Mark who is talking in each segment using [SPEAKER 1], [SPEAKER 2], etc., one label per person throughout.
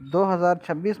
[SPEAKER 1] 2026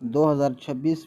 [SPEAKER 1] 2026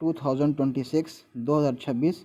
[SPEAKER 1] 2026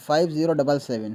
[SPEAKER 1] 5077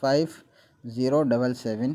[SPEAKER 1] 5077۔